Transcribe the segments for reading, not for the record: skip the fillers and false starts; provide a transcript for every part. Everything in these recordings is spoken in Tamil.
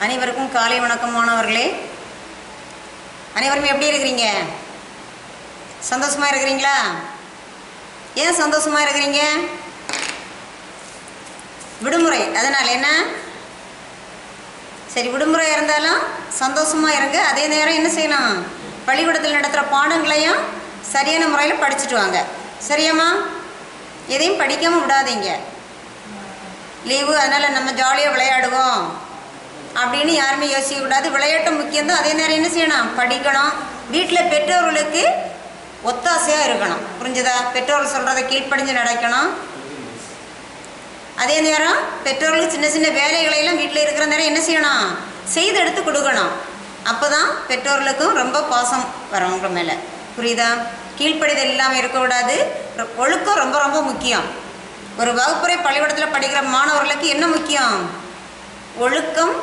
அனைவருக்கும் காலை வணக்கம் மாணவர்களே. அனைவரும் எப்படி இருக்கிறீங்க? சந்தோஷமாக இருக்கிறீங்களா? ஏன் சந்தோஷமாக இருக்கிறீங்க? விடுமுறை, அதனால் என்ன? சரி, விடுமுறை இருந்தாலும் சந்தோஷமாக இருங்க. அதே நேரம் என்ன செய்யணும்? பள்ளிக்கூடத்தில் நடத்துகிற பாடங்களையும் சரியான முறையில் படிச்சுட்டு வாங்க. சரியாம்மா? எதையும் படிக்காமல் விடாதீங்க. லீவு, அதனால் நம்ம ஜாலியாக விளையாடுவோம் அப்படின்னு யாருமே யோசிக்கக்கூடாது. விளையாட்டு முக்கியம்தான். அதே நேரம் என்ன செய்யணும்? படிக்கணும். வீட்டில் பெற்றோர்களுக்கு ஒத்தாசையாக இருக்கணும். புரிஞ்சுதா? பெற்றோர்கள் சொல்கிறத கீழ்ப்படிஞ்சு நடக்கணும். அதே நேரம் பெற்றோர்களுக்கு சின்ன சின்ன வேலைகளையெல்லாம் வீட்டில் இருக்கிற நேரம் என்ன செய்யணும்? செய்து எடுத்து கொடுக்கணும். அப்போ தான் பெற்றோர்களுக்கும் ரொம்ப பாசம் வரும் உங்கள் மேலே. புரியுதா? கீழ்ப்படிதல் இல்லாமல் இருக்கக்கூடாது. ஒழுக்கம் ரொம்ப ரொம்ப முக்கியம். ஒரு வகுப்புரை பள்ளிக்கூடத்தில் படிக்கிற மாணவர்களுக்கு என்ன முக்கியம்? ஒழுக்கம்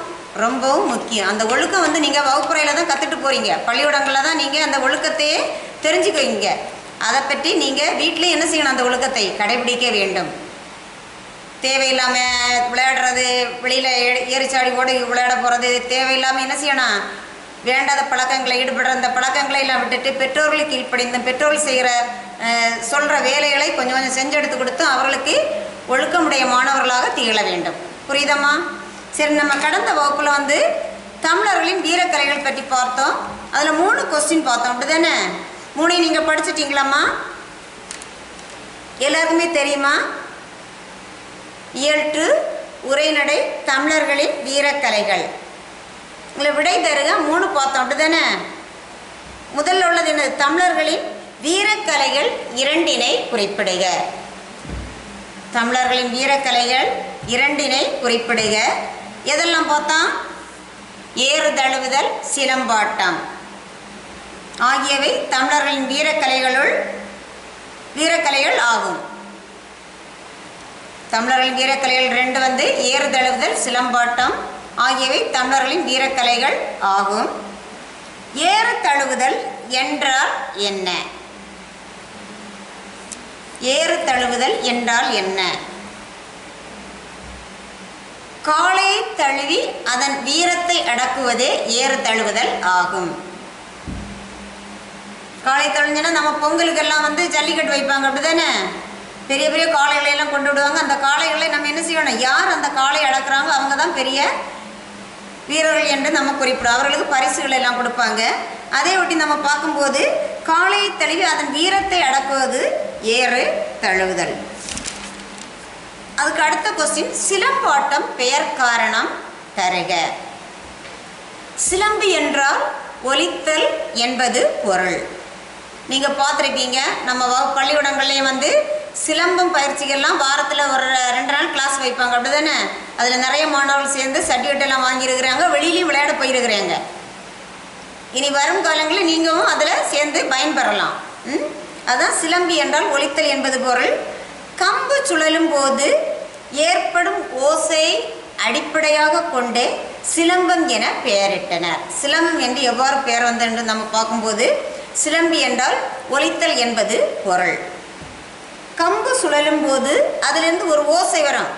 ரொம்பவும் முக்கியம். அந்த ஒழுக்கம் நீங்கள் வகுப்புறையில் தான் கற்றுட்டு போகிறீங்க. பள்ளிக்கூடங்களில் தான் நீங்கள் அந்த ஒழுக்கத்தையே தெரிஞ்சுக்குவீங்க. அதை பற்றி நீங்கள் வீட்டிலையும் என்ன செய்யணும்? அந்த ஒழுக்கத்தை கடைபிடிக்க வேண்டும். தேவையில்லாமல் விளையாடுறது, வெளியில் ஏறிச்சாடி ஓடி விளையாட போகிறது, தேவையில்லாமல் என்ன செய்யணும்? வேண்டாத பழக்கங்களை ஈடுபடுற அந்த பழக்கங்களை எல்லாம் விட்டுட்டு பெற்றோர்களுக்கு கீழ்ப்படிந்த பெற்றோர்கள் செய்கிற சொல்கிற வேலைகளை கொஞ்சம் கொஞ்சம் செஞ்செடுத்து கொடுத்து அவர்களுக்கு ஒழுக்கமுடைய மாணவர்களாக திகழ வேண்டும். புரியுதம்மா? சரி, நம்ம கடந்த வகுப்பில் தமிழர்களின் வீரக்கலைகள் பற்றி பார்த்தோம். அதில் 3 கொஸ்டின் பார்த்தோம். அப்படி தானே? 3 நீங்கள் படிச்சிட்டிங்களாம்மா? எல்லாருக்குமே தெரியுமா? இயல் 2 உரைநடை தமிழர்களின் வீரக்கலைகள். உங்களை விடை தருக. 3 பார்த்தோம். அப்படி தானே? முதல்ல உள்ளது என்னது? தமிழர்களின் வீரக்கலைகள் 2 குறிப்பிடுக. தமிழர்களின் வீரக்கலைகள் 2 குறிப்பிடுக. எதெல்லாம் பார்த்தோம்? ஏறு தழுவுதல், சிலம்பாட்டம் ஆகியவை தமிழர்களின் வீரக்கலைகள் ஆகும். தமிழர்களின் வீரக்கலைகள் 2 ஏறு தழுவுதல், சிலம்பாட்டம் ஆகியவை தமிழர்களின் வீரக்கலைகள் ஆகும். ஏறு தழுவுதல் என்றால் என்ன? ஏறு தழுவுதல் என்றால் என்ன? காளையை தழுவி அதன் வீரத்தை அடக்குவதே ஏறு தழுவுதல் ஆகும். காளை தழுவினா நம்ம பொங்கலுக்கெல்லாம் ஜல்லிக்கட்டு வைப்பாங்க. அப்படிதானே? பெரிய பெரிய காளைகளை எல்லாம் கொண்டு விடுவாங்க. அந்த காளைகளை நம்ம என்ன செய்யணும்? யார் அந்த காளை அடக்குறாங்க அவங்க தான் பெரிய வீரர்கள் என்று நம்ம குறிப்பிடும். அவர்களுக்கு பரிசுகள் எல்லாம் கொடுப்பாங்க. அதை ஒட்டி நம்ம பார்க்கும்போது காளையை தழுவி அதன் வீரத்தை அடக்குவது ஏறு தழுவுதல். அதுக்கு அடுத்த கொஸ்டின், சிலம்பாட்டம் பெயர் காரணம் தருக. சிலம்பு என்றால் ஒலித்தல் என்பது பொருள். நீங்கள் பார்த்துருப்பீங்க. நம்ம பள்ளிக்கூடங்கள்லேயும் சிலம்பம் பயிற்சிகள்லாம் வாரத்தில் ஒரு 2 நாள் கிளாஸ் வைப்பாங்க. அப்படி தானே? அதில் நிறைய மாணவர்கள் சேர்ந்து சர்டிஃபிகேட் எல்லாம் வாங்கியிருக்கிறாங்க. வெளியிலையும் விளையாட போயிருக்கிறாங்க. இனி வரும் காலங்களில் நீங்களும் அதில் சேர்ந்து பயன்பெறலாம். அதான் சிலம்பி என்றால் ஒலித்தல் என்பது பொருள். கம்பு சுழலும் போது ஏற்படும் ஓசையை அடிப்படையாக கொண்டு சிலம்பம் என பெயரிட்டனர். சிலம்பம் என்று எவ்வாறு பெயர் என்று நம்ம பார்க்கும்போது சிலம்பி என்றால் ஒலித்தல் என்பது பொருள். கம்பு சுழலும் போது அதிலிருந்து ஒரு ஓசை வரும்.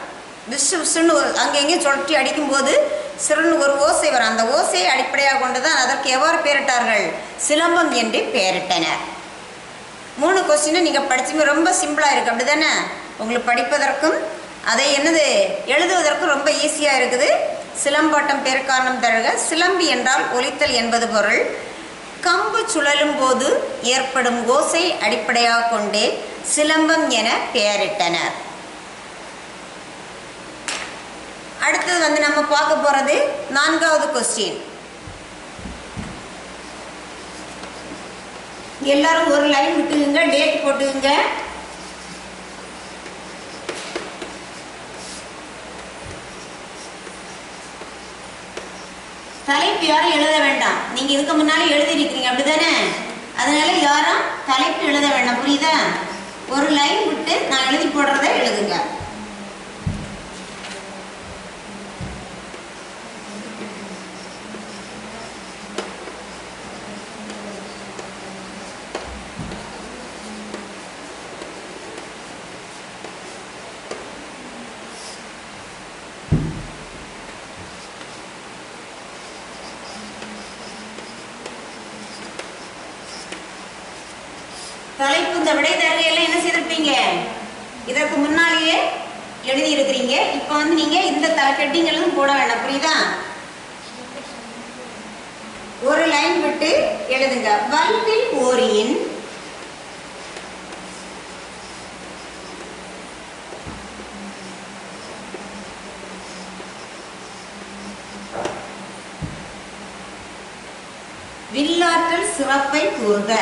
விசு விசுன்னு அங்கெங்கே சுழற்றி அடிக்கும்போது சிறுன்னு ஒரு ஓசை வரும். அந்த ஓசையை அடிப்படையாக கொண்டு தான் அதற்கு எவ்வாறு பெயரிட்டார்கள்? சிலம்பம் என்று பெயரிட்டனர். 3 கொஸ்டினை நீங்கள் படிச்சுமே ரொம்ப சிம்பிளாக இருக்குது. அப்படி தானே? உங்களுக்கு படிப்பதற்கும் அதை எழுதுவதற்கும் ரொம்ப ஈஸியாக இருக்குது. சிலம்பாட்டம் பெயர் காரணம் தருக. சிலம்பி என்றால் ஒலித்தல் என்பது பொருள். கம்பு சுழலும் போது ஏற்படும் ஓசை அடிப்படையாக கொண்டே சிலம்பம் என பெயரிட்டனர். அடுத்தது நம்ம பார்க்க போகிறது 4வது கொஸ்டின். எல்லாரும் ஒரு லைன் விட்டுக்குங்க, டேட் போட்டுக்குங்க. தலைப்பு யாரும் எழுத வேண்டாம். நீங்கள் இதுக்கு முன்னாலே எழுதிருக்கீங்க. அப்படிதானே? அதனால யாரும் தலைப்பு எழுத வேண்டாம். புரியுதா? ஒரு லைன் விட்டு நான் எழுதி போடுறத எழுதுங்க. தலைப்பு இந்த விடை தருகையெல்லாம் என்ன செய்திருப்பீங்க, இதற்கு முன்னாலேயே எழுதி இருக்கிறீங்க. இப்போ வந்து நீங்க இந்த ஹெட்டிங் எல்லாம் போட வேண்டாம், புரியுதா? ஒரு லைன் விட்டு எழுதுங்க. வல்வில் ஓரியின் வில்லாற்றல் சிறப்பை கூறுக.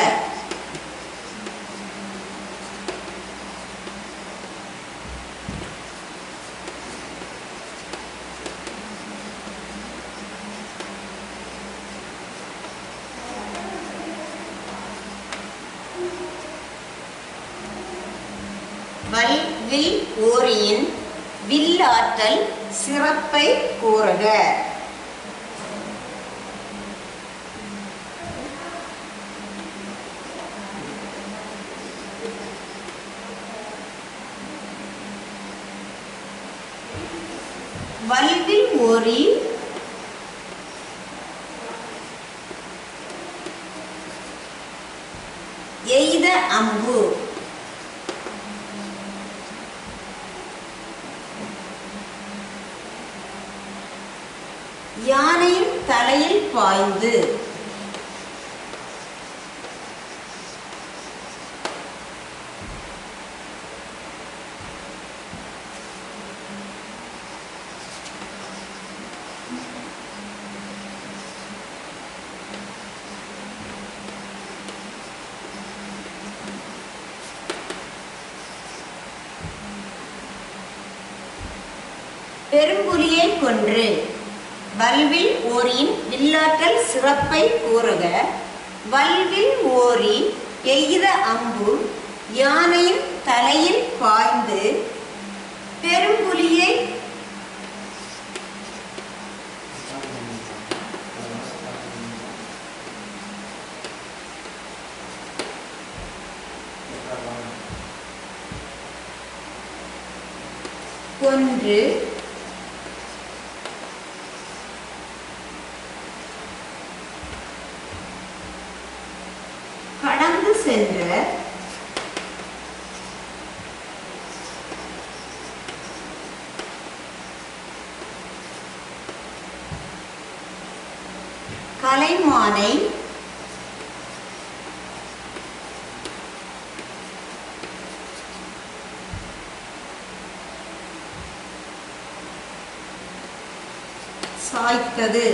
வல்வில் ஓரியின் வில்லாற்றல் சிறப்பை கூறுக. வல்வில் ஓரி எய்த அம்பு. யானையின் தலையில் பாய்ந்து. பெரும்புலியை கொன்று. வல்வில் ஓரியின் வில்லாற்றல் சிறப்பை கூறுக. வல்வில் ஓரி எய்த அம்பு யானையின் தலையில் பாய்ந்து பெரும்புலியை கொன்று கடந்து சென்ற கலைமானை சாய்த்தது.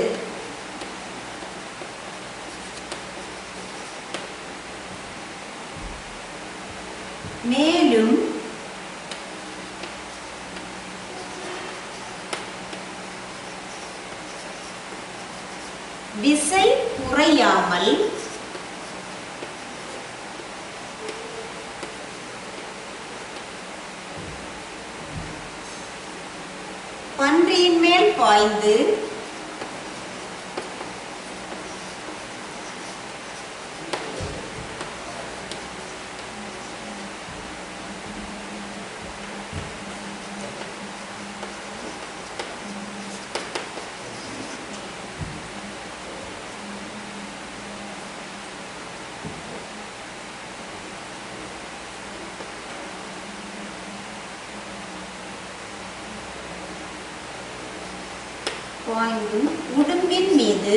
மேலும் விசை குறையாமல் பன்றியின் மேல் பாய்ந்து பாய்ந்தும் உடும்பின் மீது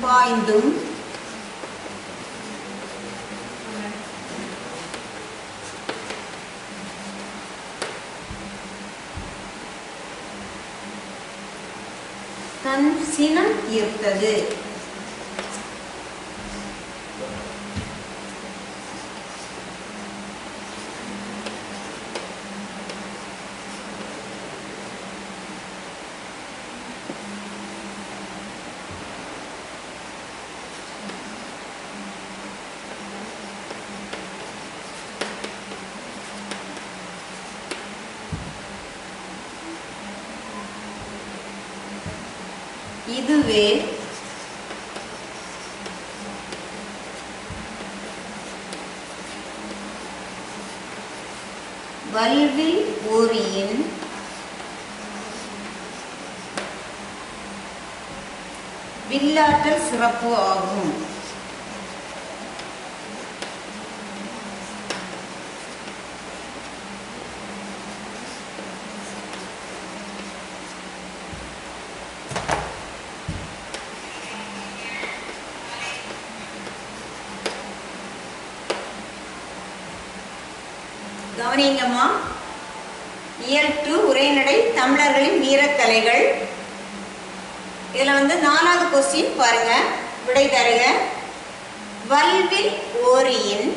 பாய்ந்தும் தன் சினம் தீர்த்தது. இதுவே வல்வில் ஓரியின் வில்லாற்றல் சிறப்பு ஆகும். கவனிங்கம்மா, இயல் 2 உரைநடை தமிழர்களின் வீரக்கலைகள். இதில் 4வது கொஸ்டின் பாருங்க, விடை தருக. வல்வில் ஓரியின்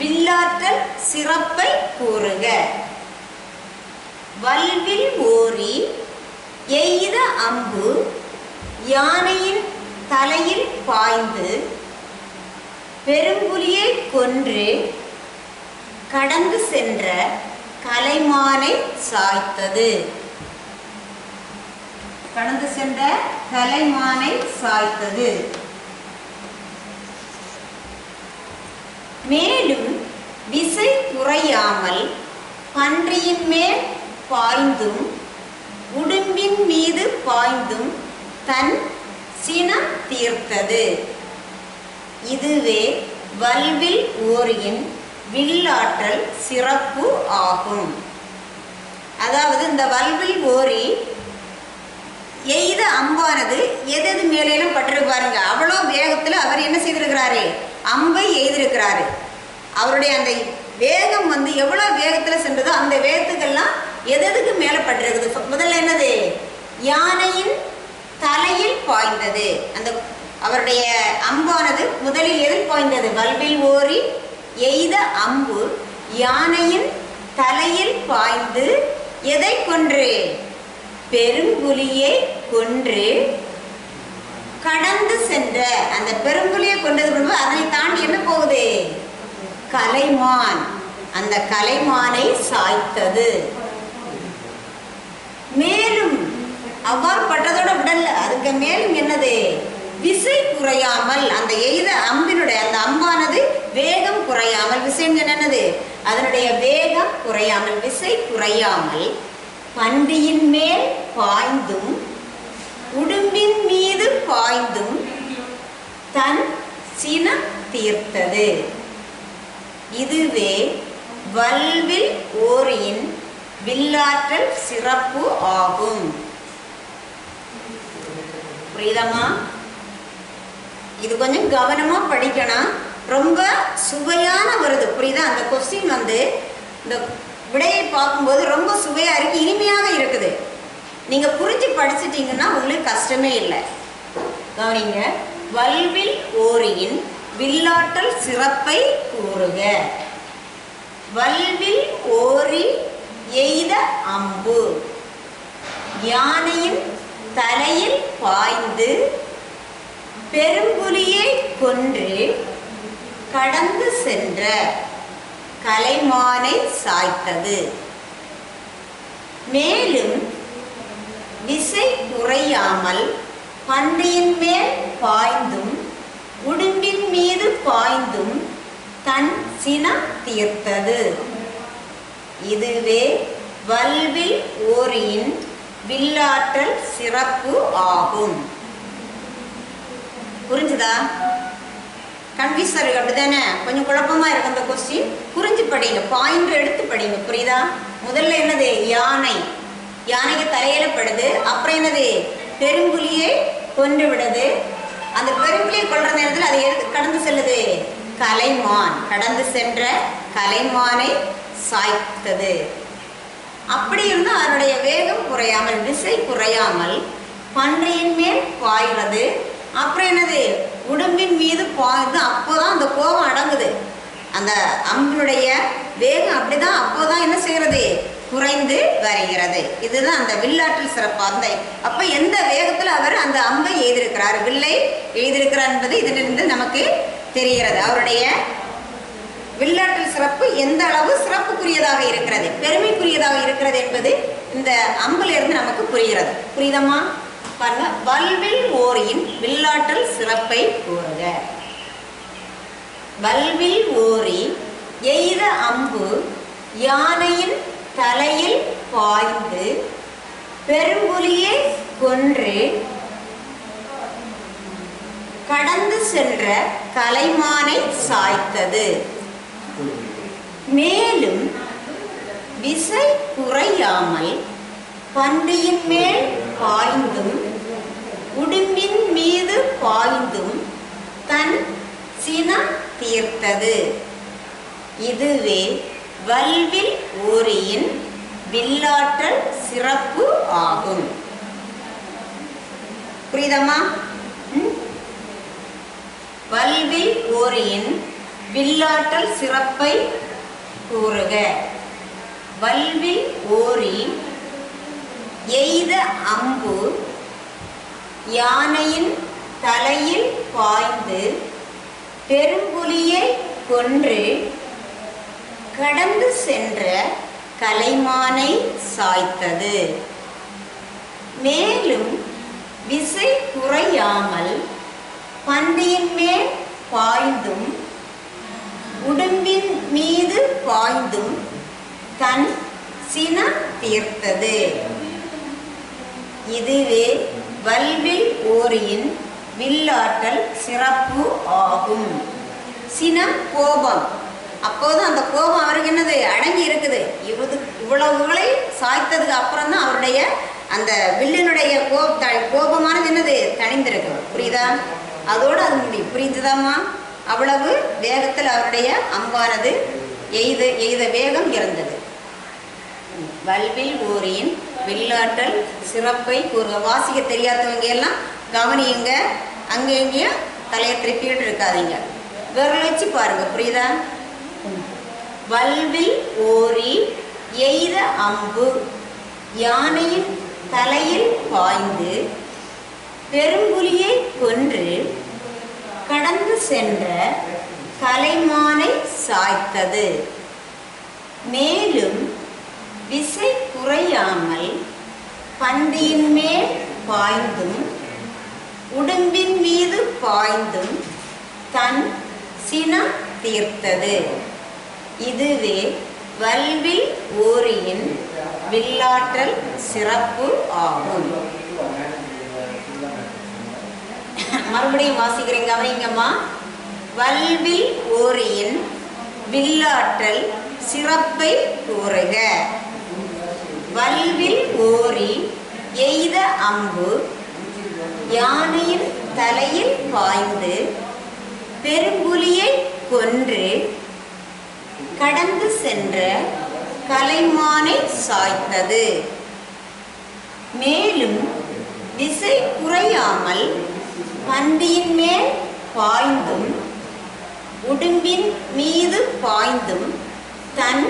வில்லாற்றல் சிறப்பை கூறுக. வல்வில் ஓரி எய்த அம்பு யானையின் தலையில் பாய்ந்து பெரும்புலியை கொன்று கடந்து சென்ற கலைமானை சாய்த்தது. கடந்து சென்ற கலைமானை சாய்த்தது. மேலும் விசை குறையாமல் பன்றியின் மேல் பாய்ந்தும் உடும்பின் மீது பாய்ந்தும் தன் சினம் தீர்த்தது. இதுவே வல்வில் ஓரியின் வில்லாற்றல் சிறப்பு ஆகும். அதாவது இந்த வல்வில் ஓரி எய்த அம்பானது எது மேலேயும் பட்டிருக்கு பாருங்க. அவ்வளோ வேகத்தில் அவர் என்ன செய்திருக்கிறாரு? அம்பை எய்திருக்கிறாரு. அவருடைய அந்த வேகம் எவ்வளோ வேகத்தில் சென்றதோ அந்த வேகத்துக்கெல்லாம் எதுக்கு மேலே பட்டிருக்குது? முதல்ல என்னது? யானையின் தலையில் பாய்ந்தது. அந்த அவருடைய அம்பானது முதலில் எதில் பாய்ந்தது? வல்வில் ஓரி எய்த அம்பு யானையின் தலையில் பாய்ந்து எதை கொன்று? பெரும்புலியை கொன்று கடந்து சென்ற. அந்த பெரும்புலியை கொண்டது அதனை தாண்டி என்ன போகுது? கலைமான். அந்த கலைமானை சாய்த்தது. மேலும் அவ்வாறு பட்டதோட விடல, அதுக்கு மேலும் என்னது? விசை குறையாமல் அந்த எய்த அம்பினுடைய அந்த அம்பானது வேகம் குறையாமல், விசைன்னு என்னது? அதனுடைய வேகம் குறையாமல், விசை குறையாமல் பன்றியின் மேல் பாய்ந்தும் உடும்பின் மீது பாய்ந்தும் தன் சினம் தீர்த்தது. இதுவே வல்வில் ஓரியின் வில்லாற்றல் சிறப்பு ஆகும். புரியுதம்மா? இது கொஞ்சம் கவனமா படிக்கணும். ரொம்ப சுவையான வருது, புரியுதா? அந்த கொஸ்டின் இந்த விடையை பார்க்கும்போது ரொம்ப சுவையா இருக்கு, இனிமையாக இருக்குது. நீங்க புரிஞ்சு படிச்சிட்டீங்கன்னா உங்களுக்கு கஷ்டமே இல்லை. கவனிங்க. வல்வில் ஓரியின் வில்லாற்றல் சிறப்பை கூறுக. வல்வில் ஓரி எய்த அம்பு யானையின் தலையில் பாய்ந்து பெரும்புலியை கொன்று கடந்து சென்ற கலைமானை சாய்த்தது. மேலும் விசை குறையாமல் பன்றியின் மேல் பாய்ந்தும் உடும்பின் மீது பாய்ந்தும் தன் சினம் தீர்த்தது. இதுவே வல்வில் ஓரியின் வில்லாற்றல் சிறப்பு ஆகும். புரிஞ்சுதா? கன்ஃபியூஸா இருக்கு, அப்படிதானே? கொஞ்சம் குழப்பமா இருக்கு அந்த கொஸ்டின். புரிஞ்சு படிங்க, பாயிண்ட் எடுத்து படிங்க. புரியுதா? முதல்ல என்னது? யானை. யானைக்கு தலையில படுது. அப்புறம் என்னது? பெரும்புலியை கொன்று விடுது. அந்த பெரும்புலியை கொல்ற நேரத்தில் அதை எதுக்கு கடந்து செல்லுது? கலைமான். கடந்து சென்ற கலைமானை சாய்த்தது. அப்படி இருந்தால் அதனுடைய வேகம் குறையாமல், விசை குறையாமல் பன்றியின் மேல் பாய்கிறது. அப்புறம் என்னது? உடம்பின் மீது பாய்ந்து. அப்போதான் அந்த கோபம் அடங்குது. அந்த அம்பினுடைய வேகம் அப்படிதான் அப்போதான் என்ன செய்கிறது? குறைந்து வருகிறது. இதுதான் அந்த வில்லாற்றல் சிறப்பு. அப்ப எந்த வேகத்துல அவர் அந்த அம்பை எய்திருக்கிறார், வில்லை எய்திருக்கிறார் என்பது இதிலிருந்து நமக்கு தெரிகிறது. அவருடைய வில்லாற்றல் சிறப்பு எந்த அளவு சிறப்புக்குரியதாக இருக்கிறது, பெருமைக்குரியதாக இருக்கிறது என்பது இந்த அம்புல இருந்து நமக்கு புரிகிறது. புரியுதம்மா? பாருங்க. வல்வில் ஓரியின் வில்லாற்றல் சிறப்பை கூறுக. வல்வில் ஓரி எய்த அம்பு யானையின் தலையில் பாய்ந்து பெரும்புலியை கொன்று கடந்து சென்ற கலைமானை சாய்த்தது. மேலும் விசை குறையாமல் பன்றியின் மேல் பாய்ந்தும் உடும்பின் மீது பாய்ந்தும் தன் சினம் தீர்த்தது. இதுவே வல்வில் ஓரியின் வில்லாற்றல் சிறப்பு ஆகும். புரியுதம்மா? வல்வில் ஓரியின் வில்லாற்றல் சிறப்பை கூறுக. வல்வில் ஓரி எய்த அம்பு யானையின் தலையில் பாய்ந்து பெரும்புலியை கொன்று கடந்து சென்ற கலைமானை சாய்த்தது. மேலும் விசை குறையாமல் பன்றியின் மேல் பாய்ந்தும் உடும்பின் மீது பாய்ந்தும் தன் சினம் தீர்த்தது. இதுவே வல்வில் ஓரியின் வில்லாற்றல் சிறப்பு ஆகும். சினம் கோபம். அப்போது அந்த கோபம் அவருக்கு என்னது அடங்கி இருக்குது. இவ்வளவுகளை சாய்த்ததுக்கு அப்புறம் தான் அவருடைய அந்த வில்லினுடைய கோபமானது என்னது தணிந்திருக்கு. புரியுதா? அதோடு அது முடியும். புரியுதுதாம்மா? அவ்வளவு வேகத்தில் அவருடைய அம்பானது எய்த வேகம் இருந்தது. வல்வில் ஓரியின் வில்லாற்றல் சிறப்பை கூறுக. வாசிக்க தெரியாதவங்க எல்லாம் கவனியுங்க. அங்கே எங்கேயும் தலையை திருப்பிட்டு இருக்காதீங்க. விரல் வச்சு பாருங்க. புரியுதா? வல்வில் ஓரி எய்த அம்பு யானையின் தலையில் பாய்ந்து பெரும்புலியை கொன்று கடந்து சென்ற கலைமானை சாய்த்தது. மேலும் விசை குறையாமல் பன்றியின் மேல் பாய்ந்தும் உடும்பின் மீது பாய்ந்தும் தன் சினம் தீர்த்தது. இதுவே வல்வில் ஓரியின் வில்லாற்றல் சிறப்பு ஆகும். மறுபடியும் வாசிக்கிறேன், கவனிங்கம்மா. வல்வில் ஓரியின் வில்லாற்றல் சிறப்பை கூறுக. வல்வில் ஓரி எய்த அம்பு யானையின் தலையில் பாய்ந்து பெரும்புலியை கொன்று கடந்து சென்ற கலைமானை சாய்த்தது. மேலும் விசை குறையாமல் பன்றியின் மேல் பாய்ந்தும் உடும்பின் மீது பாய்ந்தும் தன்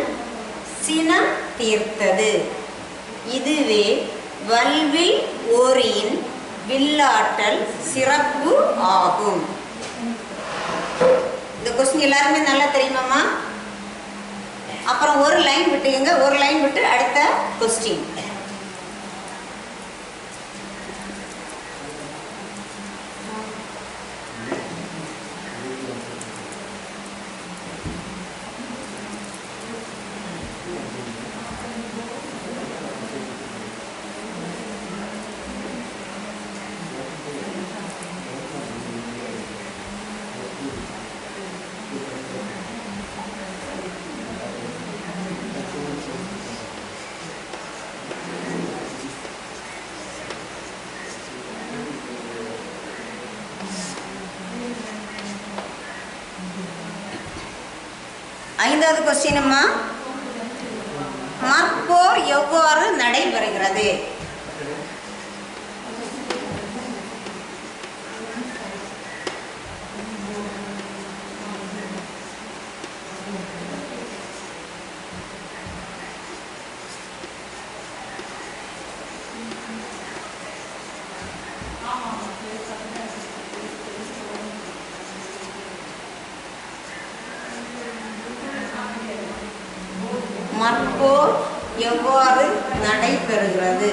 சினம் தீர்த்தது. இதுவே வல்வில் ஓரியின் வில்லாற்றல் சிறப்பு ஆகும். இந்த கொஸ்டின் எல்லாருமே நல்லா தெரியுமாம்மா? அப்புறம் ஒரு லைன் விட்டுங்க. ஒரு லைன் விட்டு அடுத்த கொஸ்டின். ஐந்தாவது கொஸ்டின் அம்மா. மற்போர் எவ்வாறு நடைபெறுகிறது? மற்போர் எவ்வாறு நடைபெறுகிறது?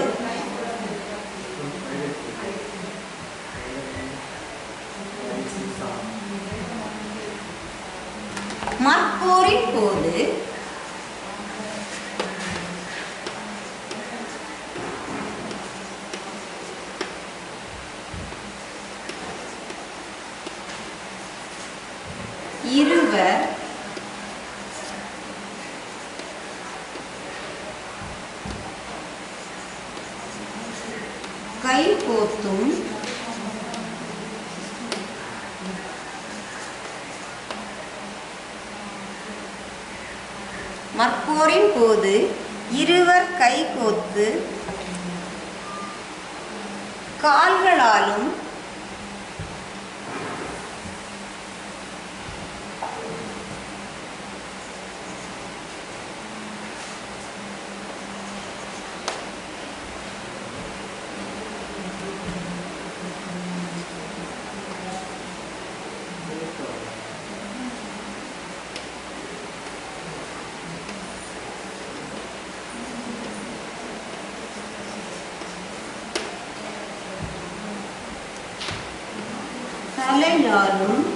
மற்போரின் போது இருவர் கைகோத்தும் மற்போரின் போது இருவர் கைகோத்து கால்களாலும் தலையாலும்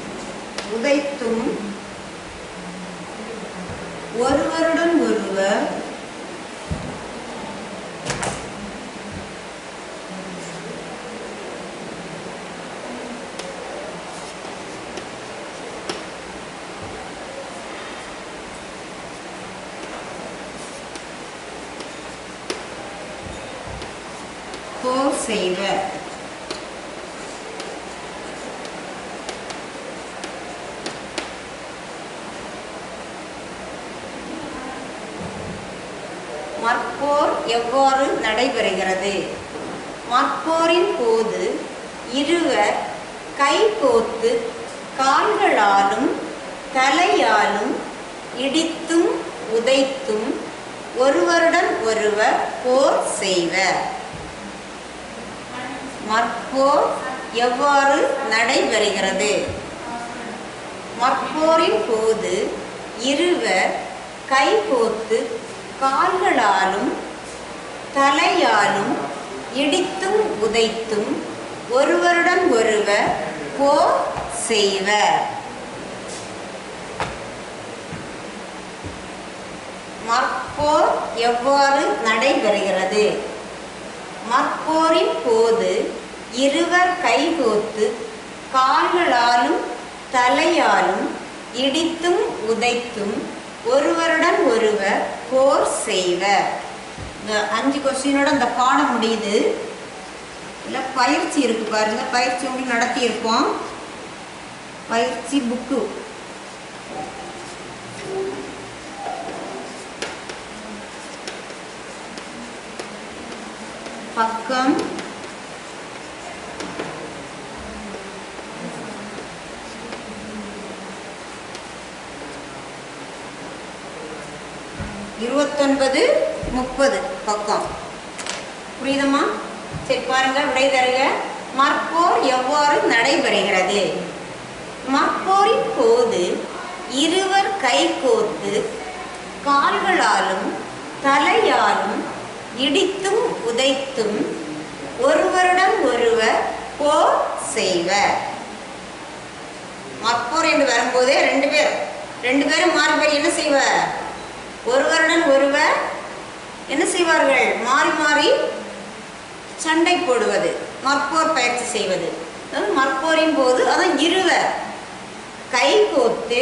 இடித்தும் உதைத்தும் ஒருவருடன் ஒருவர் போர் செய்வர். மற்போர் எவ்வாறு நடைபெறுகிறது? மற்போரின் போது இருவர் கைகோத்து கால்களாலும் தலையாலும் இடித்தும் உதைத்தும் ஒருவருடன் ஒருவர் போர் செய்வர். மற்போர் எவ்வாறு நடைபெறுகிறது? மற்போரின் போது இருவர் கைகோத்து கால்களாலும் தலையாலும் இடித்தும் உதைத்தும் ஒருவருடன் ஒருவர் போர் செய்வர். மற்போர் எவ்வாறு நடைபெறுகிறது? மற்போரின் போது இருவர் கைகோத்து கால்களாலும் தலையாலும் இடித்தும் உதைத்தும் ஒருவருடன் ஒருவர் போர் செய்வர். இந்த 5 கொஸ்டினோட இந்த பாடம் முடியுது. இல்லை பயிற்சி இருக்கு பாருங்க, பயிற்சி உங்களுக்கு நடத்தியிருப்போம். பயிற்சி புக்கு பக்கம் 29, 30 பக்கம். புரியுதம்மா? சரி பாருங்க, விடை தருக. மற்போர் எவ்வாறு நடைபெறுகிறது? மற்போரின் போது இருவர் கைகோத்து கால்களாலும் தலையாலும் இடித்தும் உதைத்தும் ஒருவருடன் ஒருவர் போர் செய்வர். மற்போர் என்று வரும்போதே ரெண்டு பேரும் மாறி மாறி என்ன செய்வர்? ஒருவருடன் ஒருவர் என்ன செய்வார்கள்? மாறி மாறி சண்டை போடுவது, மற்போர் பயிற்சி செய்வது. மற்போரின் போது அதான் இருவர் கைகோத்து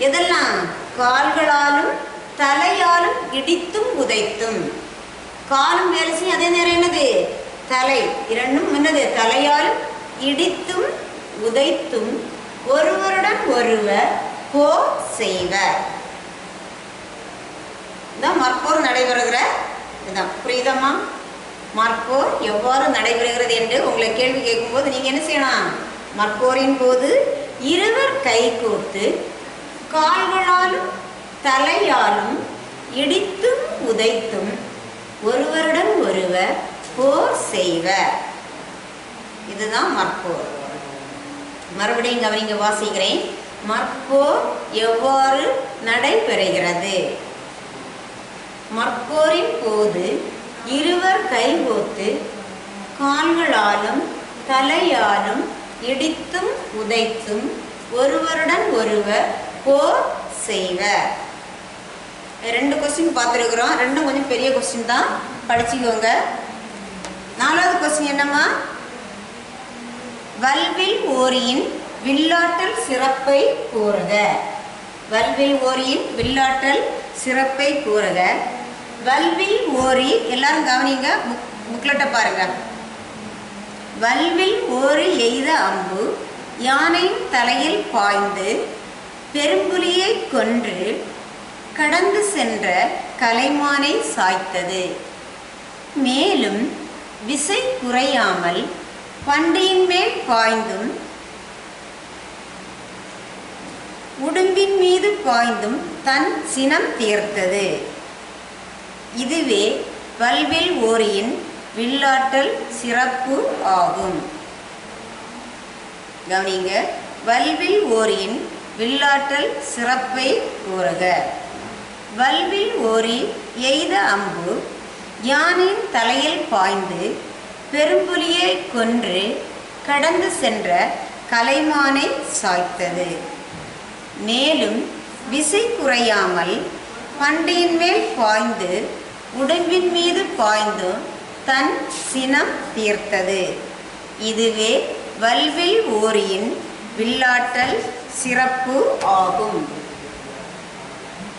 எதெல்லாம்? கால்களாலும் தலையாலும் இடித்தும் உதைத்தும். காலும் வேலை செய்யும், அதே நேரம் என்னது? தலை. இரண்டும் என்னது? தலையாலும் இடித்தும் உதைத்தும் ஒருவருடன் ஒருவர் போர் செய்வர். இதான் மற்போர் நடைபெறுகிற இதுதான். புரியுதம்மா? மற்போர் எவ்வாறு நடைபெறுகிறது என்று உங்களை கேள்வி கேட்கும்போது நீங்கள் என்ன செய்யணும்? மற்போரின் போது இருவர் கைகோத்து கால்களாலும் தலையாலும் இடித்தும் உதைத்தும் ஒருவருடன் ஒருவர் போர் செய்வர். இதுதான் மற்போர். மறுபடியும் கவனிங்க, வாசிக்கிறேன். மற்போர் எவ்வாறு நடைபெறுகிறது? மற்போரின் போது இருவர் கைகோத்து கால்களாலும் தலையாலும் இடித்தும் உதைத்தும் ஒருவருடன் ஒருவர் போர் செய்வர். 2 கொஸ்டின் பார்த்துருக்குறோம். ரெண்டும் கொஞ்சம் பெரிய கொஸ்டின் தான், படிச்சுக்கோங்க. 4வது கொஸ்டின் என்னம்மா? வல்வில் ஓரியின் வில்லாற்றல் சிறப்பை கூறுக. வல்வில் ஓரியின் வில்லாற்றல் சிறப்பை கூறுக. வல்வில் ஓரி, எல்லாரும் கவனிங்க, புக்லெட்டை பாருங்க. வல்வில் ஓரி எய்த அம்பு யானையின் தலையில் பாய்ந்து பெரும்புலியை கொன்று கடந்து சென்ற கலைமானை சாய்த்தது. மேலும் விசை குறையாமல் பண்டியின் மேல் பாய்ந்தும் உடும்பின் மீது பாய்ந்தும் தன் சினம் தீர்த்தது. இதுவே வல்வில் ஓரியின் வில்லாற்றல் சிறப்பு ஆகும். கவனிங்க, வல்வில் ஓரியின் வில்லாற்றல் சிறப்பை கூறுக. வல்வில் ஓரி எய்த அம்பு யானையின் தலையில் பாய்ந்து பெரும்புலியை கொன்று கடந்து சென்ற கலைமானை சாய்த்தது. மேலும் விசை குறையாமல் பண்டியின் மேல் பாய்ந்து உடம்பின் மீது பாய்ந்து தன் சினம் தீர்த்தது. இதுவே வல்வில் ஓரியின் வில்லாற்றல் சிறப்பு ஆகும்.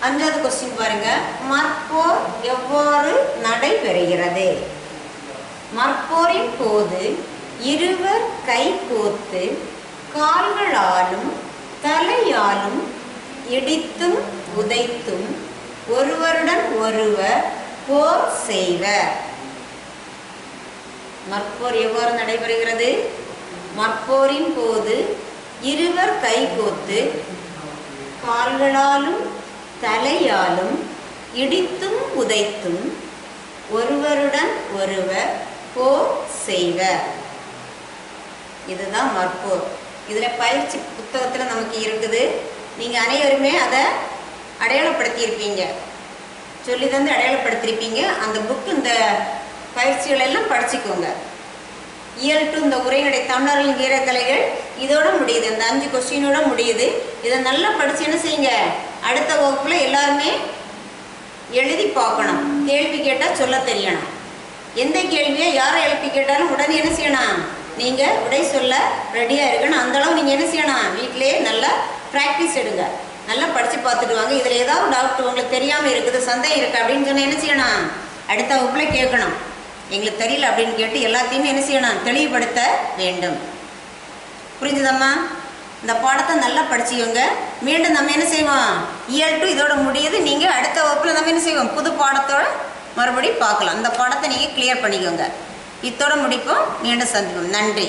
5வது கொஸ்டின் பாருங்க. மற்போர் எவ்வாறு நடைபெறுகிறது? மற்போரின் போது இருவர் கை கோத்து கால்களாலும் தலையாலும் இடித்தும் உதைத்தும் ஒருவருடன் ஒருவர் போர் செய்வர். மற்போர் எவ்வாறு நடைபெறுகிறது? மற்போரின் போது இருவர் கை கோத்து கால்களாலும் தலையாலும் இடித்தும் உதைத்தும் ஒருவருடன் ஒருவர் போர் செய்வர். இதுதான் மற்போர். இதில் பயிற்சி புத்தகத்தில் நமக்கு இருக்குது. நீங்கள் அனைவருமே அதை அடையாளப்படுத்தியிருப்பீங்க, சொல்லி தந்து அடையாளப்படுத்தியிருப்பீங்க. அந்த புக்கு, இந்த பயிற்சிகள் எல்லாம் படிச்சுக்கோங்க. இயல் 2 இந்த உரைநடை தமிழர்களின் வீரக்கலைகள் இதோட முடியுது. இந்த 5 கொஸ்டினோட முடியுது. இதை நல்லா படித்து என்ன செய்யுங்க, அடுத்த வகுப்பில் எல்லாருமே எழுதி பார்க்கணும். கேள்வி கேட்டால் சொல்ல தெரியணும். எந்த கேள்வியை யாரை எழுப்பி கேட்டாலும் உடனே என்ன செய்யணும், நீங்கள் உடை சொல்ல ரெடியாக இருக்கணும். அந்தளவு நீங்கள் என்ன செய்யணும், வீட்டிலே நல்லா ப்ராக்டிஸ் எடுங்க. நல்லா படித்து பார்த்துட்டு வாங்க. இதில் ஏதாவது டவுட் உங்களுக்கு தெரியாமல் இருக்குது, சந்தேகம் இருக்குது அப்படின்னு சொன்னால் என்ன செய்யணும், அடுத்த வகுப்பில் கேட்கணும். எங்களுக்கு தெரியல அப்படின்னு கேட்டு எல்லாத்தையுமே என்ன செய்யணும், தெளிவுபடுத்த வேண்டும். புரிஞ்சுதம்மா? இந்த பாடத்தை நல்லா படிச்சுக்கோங்க. மீண்டும் நம்ம என்ன செய்வோம், இயல் 2 இதோட முடியுது. நீங்கள் அடுத்த வகுப்பில் நம்ம என்ன செய்வோம், புது பாடத்தோட மறுபடியும் பார்க்கலாம். இந்த பாடத்தை நீங்கள் கிளியர் பண்ணிக்கோங்க. இத்தோட முடிப்போம். மீண்டும் சந்திப்போம். நன்றி.